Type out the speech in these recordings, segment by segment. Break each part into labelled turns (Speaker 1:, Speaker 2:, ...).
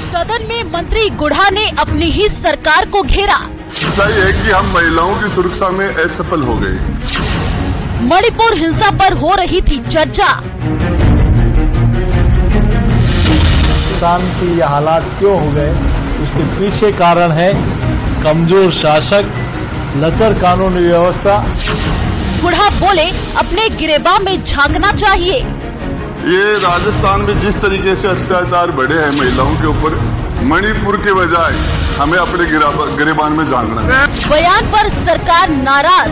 Speaker 1: सदन में मंत्री गुढ़ा ने अपनी ही सरकार को घेरा।
Speaker 2: सही है कि हम महिलाओं की सुरक्षा में असफल हो गए।
Speaker 1: मणिपुर हिंसा पर हो रही थी चर्चा।
Speaker 3: किसान की यह हालात क्यों हो गए, उसके पीछे कारण है कमजोर शासक, लचर कानूनी व्यवस्था।
Speaker 1: गुढ़ा बोले अपने गिरेबान में झांकना चाहिए।
Speaker 2: ये राजस्थान में जिस तरीके से अत्याचार बढ़े हैं महिलाओं के ऊपर, मणिपुर के बजाय हमें अपने गिरेबान में झांकना है।
Speaker 1: बयान पर सरकार नाराज।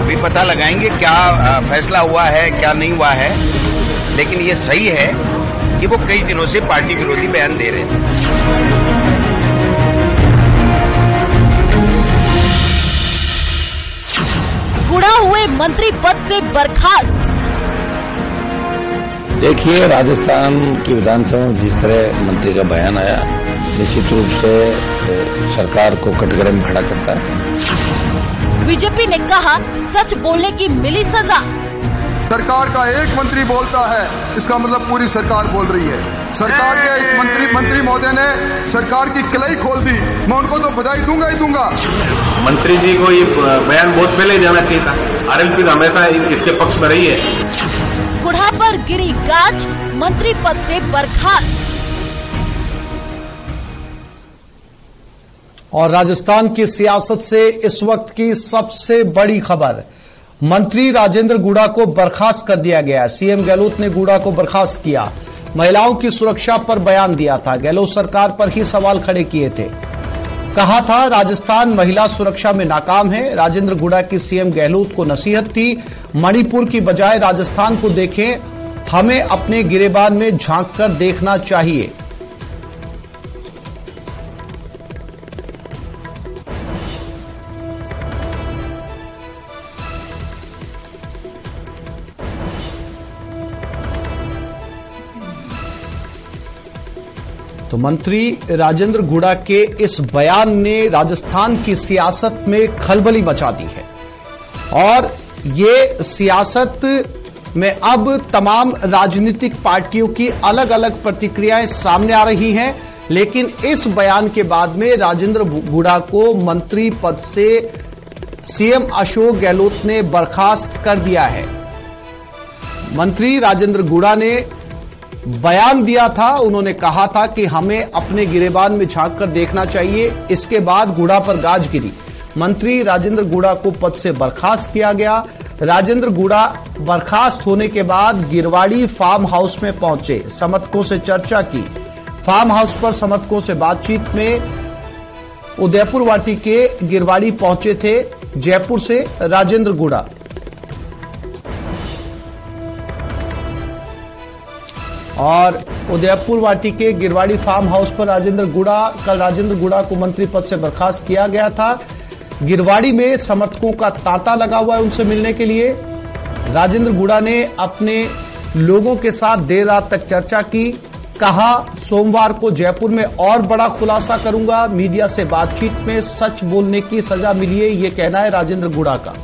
Speaker 4: अभी पता लगाएंगे क्या फैसला हुआ है क्या नहीं हुआ है, लेकिन ये सही है कि वो कई दिनों से पार्टी विरोधी बयान दे रहे थे।
Speaker 1: गुढ़ा हुए मंत्री पद से बर्खास्त।
Speaker 5: देखिए, राजस्थान की विधानसभा में जिस तरह मंत्री का बयान आया, निश्चित रूप से सरकार को कटघरे में खड़ा करता है।
Speaker 1: बीजेपी ने कहा सच बोलने की मिली सजा।
Speaker 6: सरकार का एक मंत्री बोलता है, इसका मतलब पूरी सरकार बोल रही है। सरकार के इस मंत्री महोदय ने सरकार की कलाई खोल दी। मैं उनको तो बधाई दूंगा ही दूंगा।
Speaker 7: मंत्री जी को ये बयान बहुत पहले जाना चाहिए था। आरएलपी हमेशा इसके पक्ष में रही है।
Speaker 1: गुढ़ा पर गिरी गाज, मंत्री पद से बर्खास्त।
Speaker 8: और राजस्थान की सियासत से इस वक्त की सबसे बड़ी खबर, मंत्री राजेंद्र गुढ़ा को बर्खास्त कर दिया गया। सीएम गहलोत ने गुढ़ा को बर्खास्त किया। महिलाओं की सुरक्षा पर बयान दिया था। गहलोत सरकार पर ही सवाल खड़े किए थे। कहा था राजस्थान महिला सुरक्षा में नाकाम है। राजेंद्र गुढ़ा की सीएम गहलोत को नसीहत थी, मणिपुर की बजाय राजस्थान को देखें, हमें अपने गिरेबान में झांक कर देखना चाहिए। तो मंत्री राजेंद्र गुढ़ा के इस बयान ने राजस्थान की सियासत में खलबली मचा दी है और ये सियासत में अब तमाम राजनीतिक पार्टियों की अलग अलग प्रतिक्रियाएं सामने आ रही हैं। लेकिन इस बयान के बाद में राजेंद्र गुढ़ा को मंत्री पद से सीएम अशोक गहलोत ने बर्खास्त कर दिया है। मंत्री राजेंद्र गुढ़ा ने बयान दिया था, उन्होंने कहा था कि हमें अपने गिरेबान में झांक कर देखना चाहिए। इसके बाद गुढ़ा पर गाज गिरी। मंत्री राजेंद्र गुढ़ा को पद से बर्खास्त किया गया। राजेंद्र गुढ़ा बर्खास्त होने के बाद गिरवाड़ी फार्म हाउस में पहुंचे, समर्थकों से चर्चा की। फार्म हाउस पर समर्थकों से बातचीत में उदयपुर वाटी के गिरवाड़ी पहुंचे थे जयपुर से राजेंद्र गुढ़ा। और उदयपुर वाटी के गिरवाड़ी फार्म हाउस पर कल राजेंद्र गुढ़ा को मंत्री पद से बर्खास्त किया गया था। गिरवाड़ी में समर्थकों का तांता लगा हुआ है उनसे मिलने के लिए। राजेंद्र गुढ़ा ने अपने लोगों के साथ देर रात तक चर्चा की। कहा सोमवार को जयपुर में और बड़ा खुलासा करूंगा। मीडिया से बातचीत में सच बोलने की सजा मिली है, यह कहना है राजेंद्र गुढ़ा का।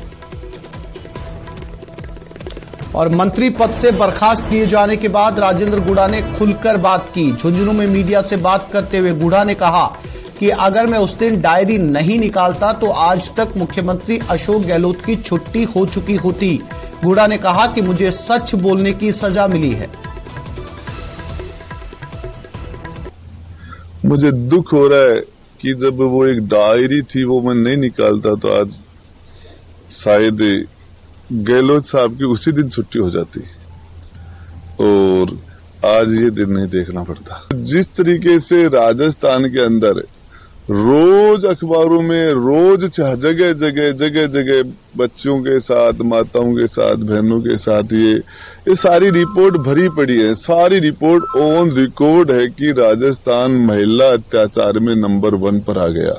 Speaker 8: और मंत्री पद से बर्खास्त किए जाने के बाद राजेंद्र गुढ़ा ने खुलकर बात की। झुंझुनू में मीडिया से बात करते हुए गुढ़ा ने कहा कि अगर मैं उस दिन डायरी नहीं निकालता तो आज तक मुख्यमंत्री अशोक गहलोत की छुट्टी हो चुकी होती। गुढ़ा ने कहा कि मुझे सच बोलने की सजा मिली है।
Speaker 2: मुझे दुख हो रहा है कि जब वो एक डायरी थी वो मैं नहीं निकालता तो आज शायद गहलोत साहब की उसी दिन छुट्टी हो जाती और आज ये दिन नहीं देखना पड़ता। जिस तरीके से राजस्थान के अंदर रोज अखबारों में रोज जगह जगह बच्चों के साथ, माताओं के साथ, बहनों के साथ ये सारी रिपोर्ट भरी पड़ी है। सारी रिपोर्ट ऑन रिकॉर्ड है कि राजस्थान महिला अत्याचार में नंबर 1 पर आ गया।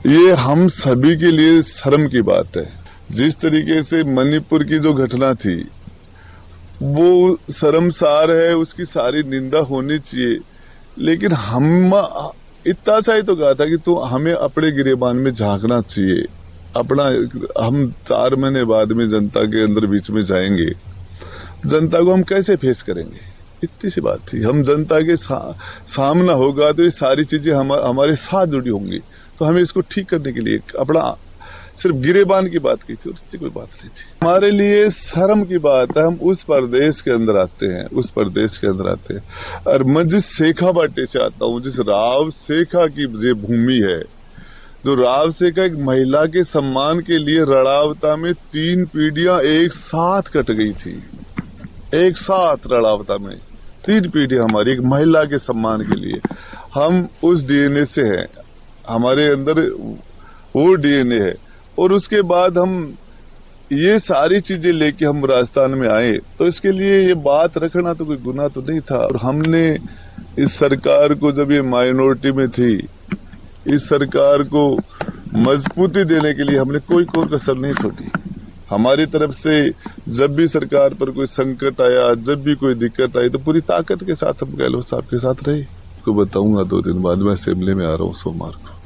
Speaker 2: ये हम सभी के लिए शर्म की बात है। जिस तरीके से मणिपुर की जो घटना थी वो शर्मसार है, उसकी सारी निंदा होनी चाहिए। लेकिन हम इतना सा ही तो कहा था कि तो हमें अपने गिरेबान में झांकना चाहिए। हम 4 महीने बाद में जनता के अंदर बीच में जाएंगे, जनता को हम कैसे फेस करेंगे? इतनी सी बात थी। हम जनता के सामना होगा तो ये सारी चीजें हमारे साथ जुड़ी होंगी, तो हमें इसको ठीक करने के लिए अपना सिर्फ गिरेबान की बात की थी और इतनी कोई बात नहीं थी। हमारे लिए शर्म की बात है, हम उस प्रदेश के अंदर आते हैं, और मैं जिस शेखा बाटे से आता हूँ, जिस राव शेखा की ये भूमि है, जो राव शेखा एक महिला के सम्मान के लिए रड़ावता में 3 पीढ़ियां एक साथ कट गई थी, एक साथ रड़ावता में 3 पीढ़ियां हमारी एक महिला के सम्मान के लिए। हम उस डीएनए से हैं, हमारे अंदर वो डीएनए है, और उसके बाद हम ये सारी चीजें लेके हम राजस्थान में आए, तो इसके लिए ये बात रखना तो कोई गुनाह तो नहीं था। और हमने इस सरकार को, जब ये माइनॉरिटी में थी, इस सरकार को मजबूती देने के लिए हमने कोई कसर नहीं छोड़ी। हमारी तरफ से जब भी सरकार पर कोई संकट आया, जब भी कोई दिक्कत आई, तो पूरी ताकत के साथ हम गहलोत साहब के साथ रहे। को बताऊंगा 2 दिन बाद, मैं असेंबली में आ रहा हूँ सोमवार को।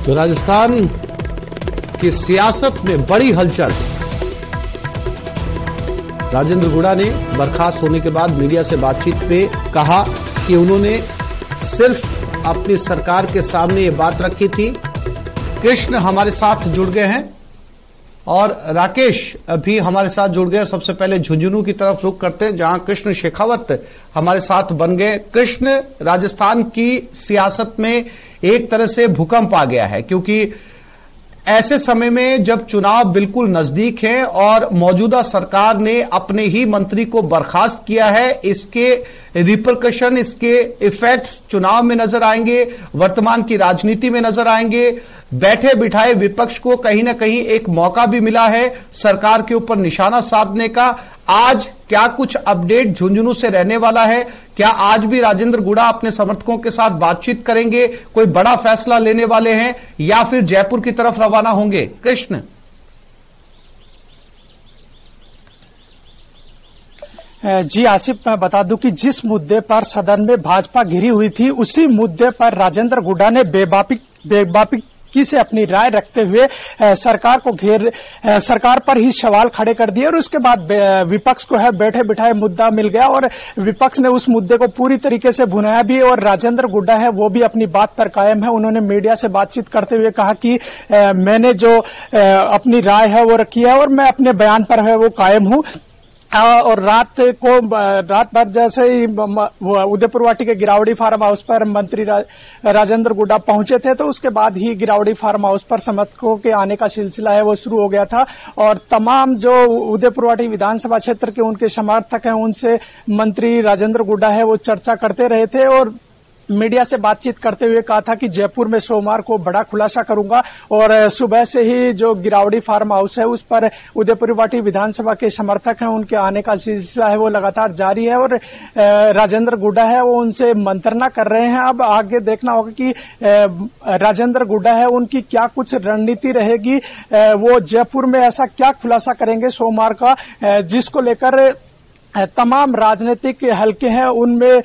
Speaker 8: तो राजस्थान की सियासत में बड़ी हलचल। राजेंद्र गुड़ा ने बर्खास्त होने के बाद मीडिया से बातचीत में कहा कि उन्होंने सिर्फ अपनी सरकार के सामने ये बात रखी थी। कृष्ण हमारे साथ जुड़ गए हैं और राकेश भी हमारे साथ जुड़ गए। सबसे पहले झुंझुनू की तरफ रुख करते हैं, जहां कृष्ण शेखावत हमारे साथ बन गए। कृष्ण, राजस्थान की सियासत में एक तरह से भूकंप आ गया है, क्योंकि ऐसे समय में जब चुनाव बिल्कुल नजदीक है और मौजूदा सरकार ने अपने ही मंत्री को बर्खास्त किया है, इसके रिपरकशन, इसके इफेक्ट्स चुनाव में नजर आएंगे, वर्तमान की राजनीति में नजर आएंगे। बैठे बिठाए विपक्ष को कहीं ना कहीं एक मौका भी मिला है सरकार के ऊपर निशाना साधने का। आज क्या कुछ अपडेट झुंझुनू से रहने वाला है? क्या आज भी राजेंद्र गुड़ा अपने समर्थकों के साथ बातचीत करेंगे, कोई बड़ा फैसला लेने वाले हैं, या फिर जयपुर की तरफ रवाना होंगे? कृष्ण
Speaker 9: जी आसिफ, मैं बता दूं कि जिस मुद्दे पर सदन में भाजपा घिरी हुई थी, उसी मुद्दे पर राजेंद्र गुड़ा ने बेबाकी से अपनी राय रखते हुए सरकार पर ही सवाल खड़े कर दिए, और उसके बाद विपक्ष को है बैठे बिठाए मुद्दा मिल गया और विपक्ष ने उस मुद्दे को पूरी तरीके से भुनाया भी। और राजेंद्र गुड्डा है वो भी अपनी बात पर कायम है। उन्होंने मीडिया से बातचीत करते हुए कहा कि मैंने जो अपनी राय है वो रखी है और मैं अपने बयान पर है वो कायम हूं। और रात भर जैसे ही उदयपुर वाटी के गिरावड़ी फार्म हाउस पर मंत्री राजेंद्र गुड्डा पहुंचे थे, तो उसके बाद ही गिरावड़ी फार्म हाउस पर समर्थकों के आने का सिलसिला है वो शुरू हो गया था। और तमाम जो उदयपुर वाटी विधानसभा क्षेत्र के उनके समर्थक हैं, उनसे मंत्री राजेंद्र गुड्डा है वो चर्चा करते रहे थे और मीडिया से बातचीत करते हुए कहा था कि जयपुर में सोमवार को बड़ा खुलासा करूंगा। और सुबह से ही जो गिरावड़ी फार्म हाउस है उस पर उदयपुर वाटी विधानसभा के समर्थक हैं, उनके आने का सिलसिला है वो लगातार जारी है और राजेंद्र गुड्डा है वो उनसे मंत्रणा कर रहे हैं। अब आगे देखना होगा कि राजेंद्र गुड्डा है उनकी क्या कुछ रणनीति रहेगी, वो जयपुर में ऐसा क्या खुलासा करेंगे सोमवार का, जिसको लेकर तमाम राजनीतिक हलके हैं उनमें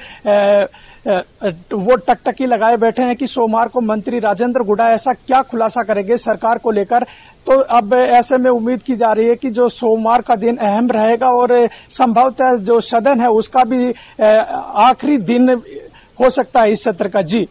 Speaker 9: वो टकटकी लगाए बैठे हैं कि सोमवार को मंत्री राजेंद्र गुड्डा ऐसा क्या खुलासा करेंगे सरकार को लेकर। तो अब ऐसे में उम्मीद की जा रही है कि जो सोमवार का दिन अहम रहेगा और संभवतः जो सदन है उसका भी आखिरी दिन हो सकता है इस सत्र का। जी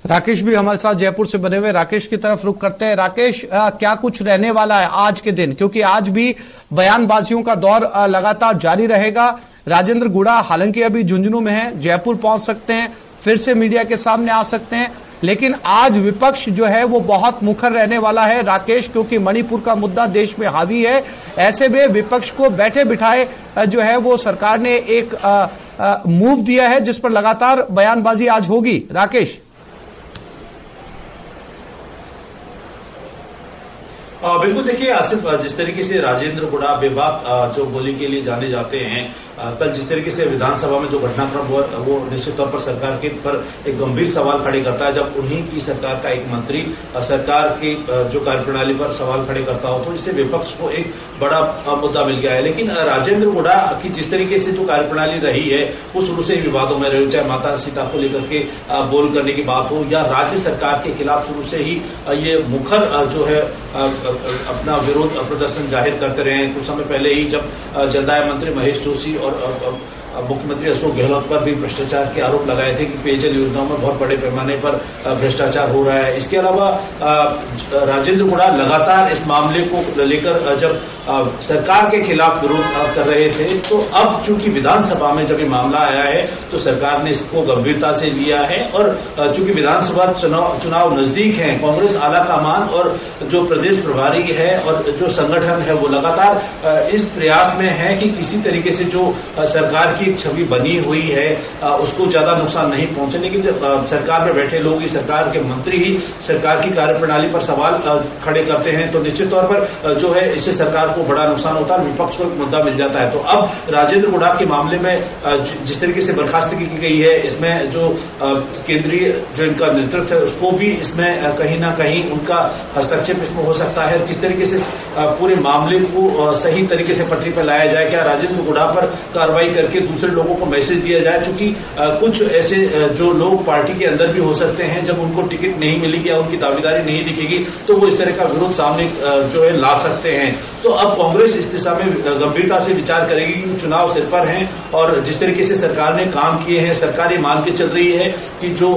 Speaker 8: राकेश भी हमारे साथ जयपुर से बने हुए, राकेश की तरफ रुख करते हैं। राकेश, क्या कुछ रहने वाला है आज के दिन, क्योंकि आज भी बयानबाजियों का दौर लगातार जारी रहेगा। राजेंद्र गुड़ा हालांकि अभी झुंझुनू में है, जयपुर पहुंच सकते हैं, फिर से मीडिया के सामने आ सकते हैं, लेकिन आज विपक्ष जो है वो बहुत मुखर रहने वाला है राकेश, क्योंकि मणिपुर का मुद्दा देश में हावी है। ऐसे में विपक्ष को बैठे बिठाए जो है वो सरकार ने एक मूव दिया है जिस पर लगातार बयानबाजी आज होगी। राकेश
Speaker 10: बिल्कुल, देखिए आसिफ, जिस तरीके से राजेंद्र गुड़ा बेबाक जो बोली के लिए जाने जाते हैं, कल जिस तरीके से विधानसभा में जो घटनाक्रम हुआ वो निश्चित तौर पर सरकार के पर एक गंभीर सवाल खड़े करता है। जब उन्हीं की सरकार का एक मंत्री सरकार की जो कार्यप्रणाली पर सवाल खड़े करता हो तो इससे विपक्ष को एक बड़ा मुद्दा मिल गया है। लेकिन राजेंद्र गुड़ा की जिस तरीके से जो कार्यप्रणाली रही है वो शुरू से ही विवादों में रही, चाहे माता सीता को लेकर के बोल करने की बात हो या राज्य सरकार के खिलाफ शुरू से ही ये मुखर जो है अपना विरोध प्रदर्शन जाहिर करते रहे हैं। कुछ समय पहले ही जब जलदाय मंत्री महेश जोशी और मुख्यमंत्री अशोक गहलोत पर भी भ्रष्टाचार के आरोप लगाए थे कि पेयजल योजनाओं में बहुत बड़े पैमाने पर भ्रष्टाचार हो रहा है। इसके अलावा राजेंद्र गुड़ा लगातार इस मामले को लेकर जब सरकार के खिलाफ विरोध कर रहे थे तो अब चूंकि विधानसभा में जब ये मामला आया है तो सरकार ने इसको गंभीरता से लिया है और चूंकि विधानसभा चुनाव नजदीक है, कांग्रेस आला कमान और जो प्रदेश प्रभारी है और जो संगठन है वो लगातार इस प्रयास में है कि किसी तरीके से जो सरकार की छवि बनी हुई है उसको ज्यादा नुकसान नहीं पहुंचे। लेकिन जब सरकार में बैठे लोग ही, सरकार के मंत्री ही सरकार की कार्यप्रणाली पर सवाल खड़े करते हैं तो निश्चित तौर पर जो है इससे सरकार को बड़ा नुकसान होता है, विपक्ष को एक मुद्दा मिल जाता है। तो अब राजेंद्र गुड़ा के मामले में जिस तरीके से बर्खास्तगी की गई है इसमें जो केंद्रीय जो इनका नेतृत्व है उसको भी इसमें कहीं ना कहीं उनका हस्तक्षेप इसमें हो सकता है। किस तरीके से पूरे मामले को सही तरीके से पटरी पर लाया जाए, क्या राजेंद्र गुड़ा पर कार्रवाई करके दूसरे लोगों को मैसेज दिया जाए, चूंकि कुछ ऐसे जो लोग पार्टी के अंदर भी हो सकते हैं जब उनको टिकट नहीं मिलेगी या उनकी दावेदारी नहीं दिखेगी तो वो इस तरह का विरोध सामने जो है ला सकते हैं। तो अब कांग्रेस इस दिशा में गंभीरता से विचार करेगी कि चुनाव सिर पर हैं और जिस तरीके से सरकार ने काम किए हैं, सरकार ये मान के चल रही है कि जो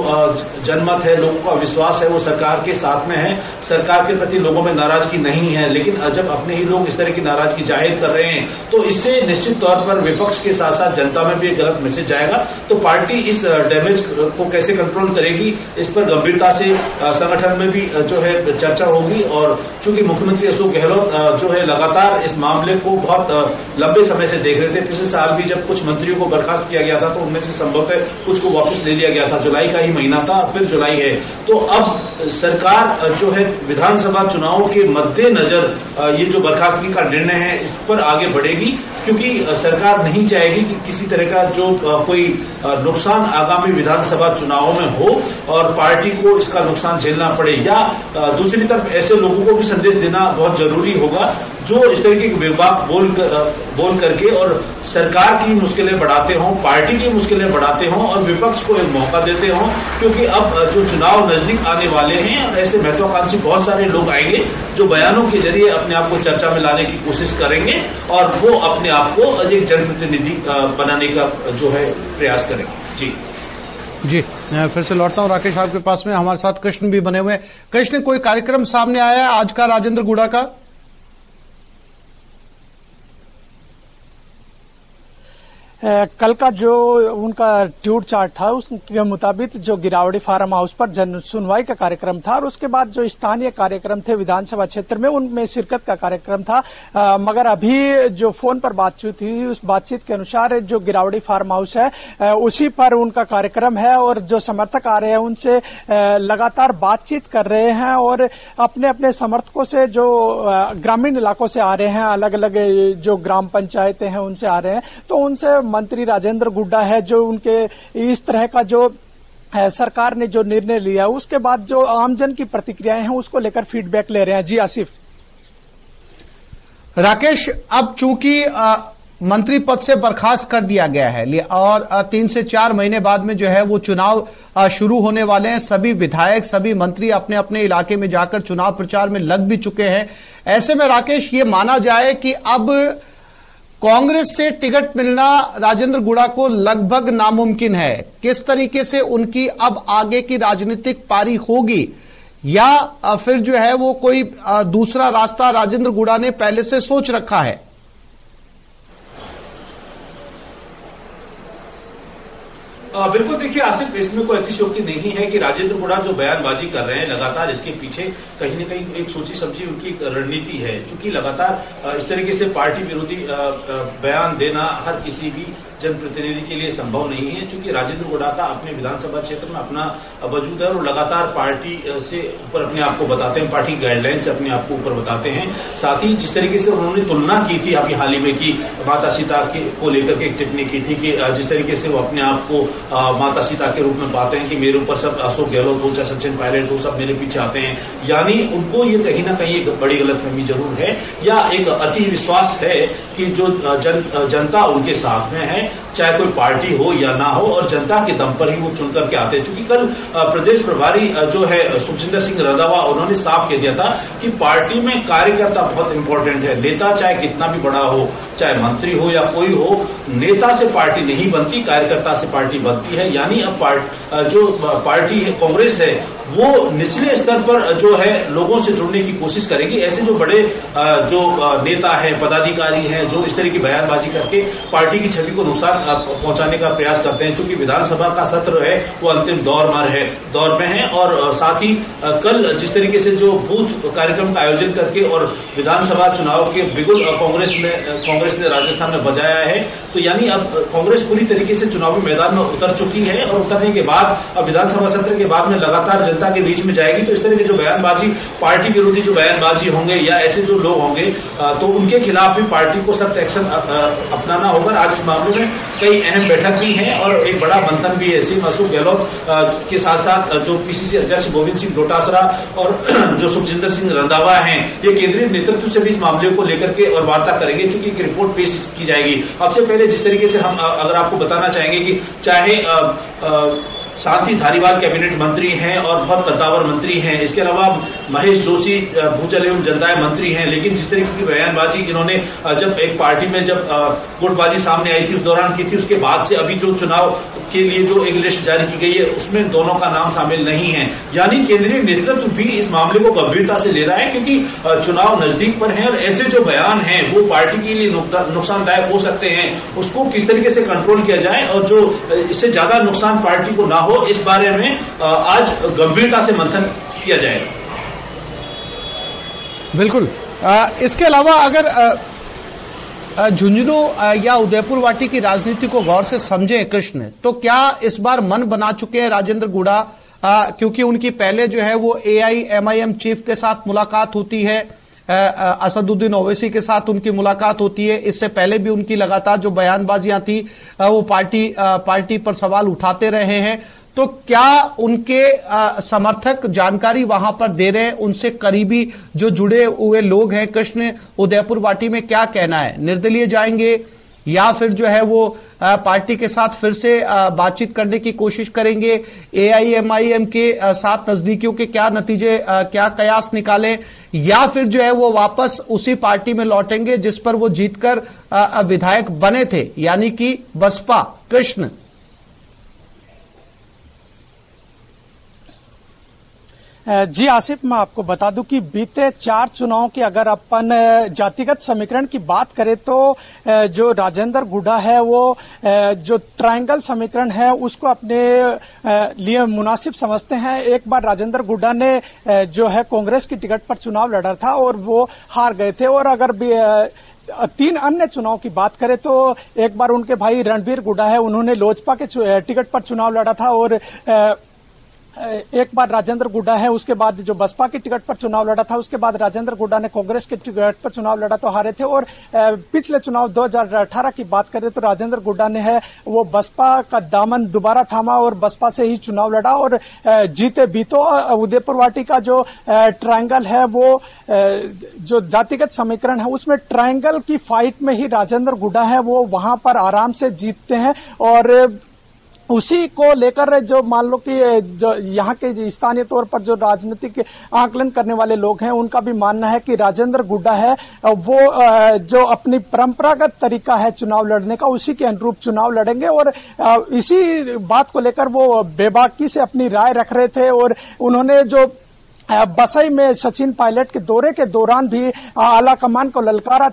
Speaker 10: जनमत है, लोगों का विश्वास है वो सरकार के साथ में है, सरकार के प्रति लोगों में नाराजगी नहीं है। लेकिन जब अपने ही लोग इस तरह की नाराजगी जाहिर कर रहे हैं तो इससे निश्चित तौर पर विपक्ष के साथ साथ जनता में भी एक गलत मैसेज जाएगा। तो पार्टी इस डैमेज को कैसे कंट्रोल करेगी इस पर गंभीरता से संगठन में भी जो है चर्चा होगी। और चूंकि मुख्यमंत्री अशोक गहलोत जो है लगातार इस मामले को बहुत लंबे समय से देख रहे थे, पिछले साल भी जब कुछ मंत्रियों को बर्खास्त किया गया था तो उनमें से संभवतः कुछ को वापस ले लिया गया था, जुलाई का ही महीना था, फिर जुलाई है। तो अब सरकार जो है विधानसभा चुनाव के मद्देनजर ये जो बर्खास्तगी का निर्णय है इस पर आगे बढ़ेगी, क्योंकि सरकार नहीं चाहेगी कि किसी तरह का जो कोई नुकसान आगामी विधानसभा चुनाव में हो और पार्टी को इसका नुकसान झेलना पड़े। या दूसरी तरफ ऐसे लोगों को भी संदेश देना बहुत जरूरी होगा जो इस तरीके के विवाद बोल करके और सरकार की मुश्किलें बढ़ाते हों, पार्टी की मुश्किलें बढ़ाते हों और विपक्ष को एक मौका देते हों, क्योंकि अब जो चुनाव नजदीक आने वाले हैं और ऐसे महत्वाकांक्षी बहुत सारे लोग आएंगे जो बयानों के जरिए अपने आप को चर्चा में लाने की कोशिश करेंगे और वो अपने आप को एक जनप्रतिनिधि बनाने का जो है प्रयास करेंगे।
Speaker 8: जी फिर से लौटता हूं राकेश आपके पास में, हमारे साथ कृष्ण भी बने हुए हैं। कृष्ण, कोई कार्यक्रम सामने आया है आज का राजेंद्र गुड़ा का?
Speaker 9: कल का जो उनका ट्यूट चार्ट था उसके मुताबिक जो गिरावड़ी फार्म हाउस पर जन सुनवाई का कार्यक्रम था और उसके बाद जो स्थानीय कार्यक्रम थे विधानसभा क्षेत्र में उनमें शिरकत का कार्यक्रम था। मगर अभी जो फोन पर बातचीत हुई उस बातचीत के अनुसार जो गिरावड़ी फार्म हाउस है उसी पर उनका कार्यक्रम है और जो समर्थक आ रहे हैं उनसे लगातार बातचीत कर रहे हैं और अपने अपने समर्थकों से जो ग्रामीण इलाकों से आ रहे हैं, अलग अलग जो ग्राम पंचायतें हैं उनसे आ रहे हैं, तो उनसे मंत्री राजेंद्र गुड्डा है जो उनके इस तरह का जो सरकार ने जो निर्णय लिया उसके बाद जो आमजन की प्रतिक्रियाएं हैं उसको लेकर फीडबैक ले रहे हैं। जी आसिफ।
Speaker 8: राकेश, अब चूंकि मंत्री पद से बर्खास्त कर दिया गया है और 3 से 4 महीने बाद में जो है वो चुनाव शुरू होने वाले हैं, सभी विधायक सभी मंत्री अपने अपने इलाके में जाकर चुनाव प्रचार में लग भी चुके हैं। ऐसे में राकेश ये माना जाए कि अब कांग्रेस से टिकट मिलना राजेंद्र गुड़ा को लगभग नामुमकिन है। किस तरीके से उनकी अब आगे की राजनीतिक पारी होगी या फिर जो है वो कोई दूसरा रास्ता राजेंद्र गुड़ा ने पहले से सोच रखा है?
Speaker 10: बिल्कुल, देखिए आसिफ, इसमें कोई अतिशयोक्ति नहीं है कि राजेंद्र गुड़ा जो बयानबाजी कर रहे हैं लगातार इसके पीछे कहीं न कहीं एक सोची समझी उनकी एक रणनीति है, क्योंकि लगातार इस तरीके से पार्टी विरोधी बयान देना हर किसी भी जनप्रतिनिधि के लिए संभव नहीं है, क्योंकि राजेंद्र गुड़ा का अपने विधानसभा क्षेत्र में अपना वजूद है और लगातार पार्टी से ऊपर अपने आप को बताते हैं, पार्टी गाइडलाइन से अपने आप को ऊपर बताते हैं। साथ ही जिस तरीके से उन्होंने तुलना की थी अभी हाल ही में की माता सीता को लेकर के एक टिप्पणी की थी कि जिस तरीके से वो अपने आप को माता सीता के रूप में पाते हैं कि मेरे ऊपर सब अशोक गहलोत हो चाहे सचिन पायलट हो सब मेरे पीछे आते हैं, यानी उनको ये कहीं ना कहीं एक बड़ी गलतफहमी जरूर है या एक अति विश्वास है कि जो जनता उनके साथ में है, चाहे कोई पार्टी हो या ना हो, और जनता के दम पर ही वो चुन करके आते हैं। चूंकि कल प्रदेश प्रभारी जो है सुखजिंदर सिंह रंधावा उन्होंने साफ कह दिया था कि पार्टी में कार्यकर्ता बहुत इंपॉर्टेंट है, नेता चाहे कितना भी बड़ा हो, चाहे मंत्री हो या कोई हो, नेता से पार्टी नहीं बनती, कार्यकर्ता से पार्टी बनती है। यानी अब जो पार्टी है कांग्रेस है वो निचले स्तर पर जो है लोगों से जुड़ने की कोशिश करेगी। ऐसे जो बड़े जो नेता है, पदाधिकारी हैं, जो इस तरह की बयानबाजी करके पार्टी की छवि को नुकसान पहुंचाने का प्रयास करते हैं, चूंकि विधानसभा का सत्र है वो अंतिम दौर में है और साथ ही कल जिस तरीके से जो बूथ कार्यक्रम का आयोजन करके और विधानसभा चुनाव के बिगुल कांग्रेस ने राजस्थान में बजाया है, तो यानी अब कांग्रेस पूरी तरीके से चुनावी मैदान में उतर चुकी है और उतरने के बाद अब विधानसभा सत्र के बाद में लगातार जनता के बीच में जाएगी। तो इस तरह की जो बयानबाजी, पार्टी विरोधी जो बयानबाजी होंगे या ऐसे जो लोग होंगे तो उनके खिलाफ भी पार्टी को सख्त एक्शन अपनाना होगा। आज इस मामले में कई अहम बैठक भी हैं और एक बड़ा मंथन भी है। सीएम अशोक गहलोत के साथ साथ जो पीसीसी अध्यक्ष गोविंद सिंह डोटासरा और जो सुखजिंदर सिंह रंधावा हैं, ये केंद्रीय नेतृत्व से भी इस मामले को लेकर के और वार्ता करेंगे, चूंकि एक रिपोर्ट पेश की जाएगी। सबसे पहले जिस तरीके से हम अगर आपको बताना चाहेंगे कि चाहे शांति धारीवाल कैबिनेट मंत्री हैं और बहुत कद्दावर मंत्री हैं, इसके अलावा महेश जोशी भूजल एवं जलदाय मंत्री हैं, लेकिन जिस तरीके की बयानबाजी इन्होंने जब एक पार्टी में जब गुटबाजी सामने आई थी उस दौरान की थी, उसके बाद से अभी जो चुनाव के लिए जो एक लिस्ट जारी की गई है उसमें दोनों का नाम शामिल नहीं है। यानी केंद्रीय नेतृत्व भी इस मामले को गंभीरता से ले रहा है, क्योंकि चुनाव नजदीक पर है और ऐसे जो बयान हैं वो पार्टी के लिए नुकसानदायक हो सकते हैं। उसको किस तरीके से कंट्रोल किया जाए और जो इससे ज्यादा नुकसान पार्टी को ना हो, इस बारे में आज गंभीरता से मंथन किया जाएगा।
Speaker 8: बिल्कुल। इसके अलावा अगर झुंझुनू या उदयपुर वाटी की राजनीति को गौर से समझें कृष्ण, तो क्या इस बार मन बना चुके हैं राजेंद्र गुड़ा, क्योंकि उनकी पहले जो है वो AIMIM चीफ के साथ मुलाकात होती है, असदुद्दीन ओवैसी के साथ उनकी मुलाकात होती है, इससे पहले भी उनकी लगातार जो बयानबाजियां थी वो पार्टी पर सवाल उठाते रहे हैं। तो क्या उनके समर्थक जानकारी वहां पर दे रहे हैं, उनसे करीबी जो जुड़े हुए लोग हैं कृष्ण, उदयपुर वाटी में क्या कहना है? निर्दलीय जाएंगे या फिर जो है वो पार्टी के साथ फिर से बातचीत करने की कोशिश करेंगे? AIMIM के साथ नजदीकियों के क्या नतीजे, क्या कयास निकालें, या फिर जो है वो वापस उसी पार्टी में लौटेंगे जिस पर वो जीतकर विधायक बने थे, यानी कि बसपा? कृष्ण
Speaker 9: जी आसिफ, मैं आपको बता दूं कि बीते 4 चुनावों की अगर अपन जातिगत समीकरण की बात करें तो जो राजेंद्र गुड़ा है वो जो ट्रायंगल समीकरण है उसको अपने लिए मुनासिब समझते हैं। एक बार राजेंद्र गुड़ा ने जो है कांग्रेस की टिकट पर चुनाव लड़ा था और वो हार गए थे, और अगर 3 अन्य चुनाव की बात करें तो एक बार उनके भाई रणबीर गुड़ा है, उन्होंने लोजपा के टिकट पर चुनाव लड़ा था, और एक बार राजेंद्र गुड़ा है उसके बाद जो बसपा की टिकट पर चुनाव लड़ा था, उसके बाद राजेंद्र गुड़ा ने कांग्रेस की टिकट पर चुनाव लड़ा तो हारे थे। और पिछले चुनाव 2018 की बात करें तो राजेंद्र गुड़ा ने है वो बसपा का दामन दोबारा थामा और बसपा से ही चुनाव लड़ा और जीते भी। तो उदयपुर वाटी का जो ट्रायंगल है वो जो जातिगत समीकरण है उसमें ट्रायंगल की फाइट में ही राजेंद्र गुड़ा है वो वहां पर आराम से जीतते हैं, और उसी को लेकर जो मान लो कि जो यहाँ के स्थानीय तौर पर जो राजनीतिक आकलन करने वाले लोग हैं उनका भी मानना है कि राजेंद्र गुड़ा है वो जो अपनी परंपरागत तरीका है चुनाव लड़ने का उसी के अनुरूप चुनाव लड़ेंगे, और इसी बात को लेकर वो बेबाकी से अपनी राय रख रहे थे। और उन्होंने जो बसई में सचिन पायलट के दौरे के दौरान भी आला कमान को ललकारा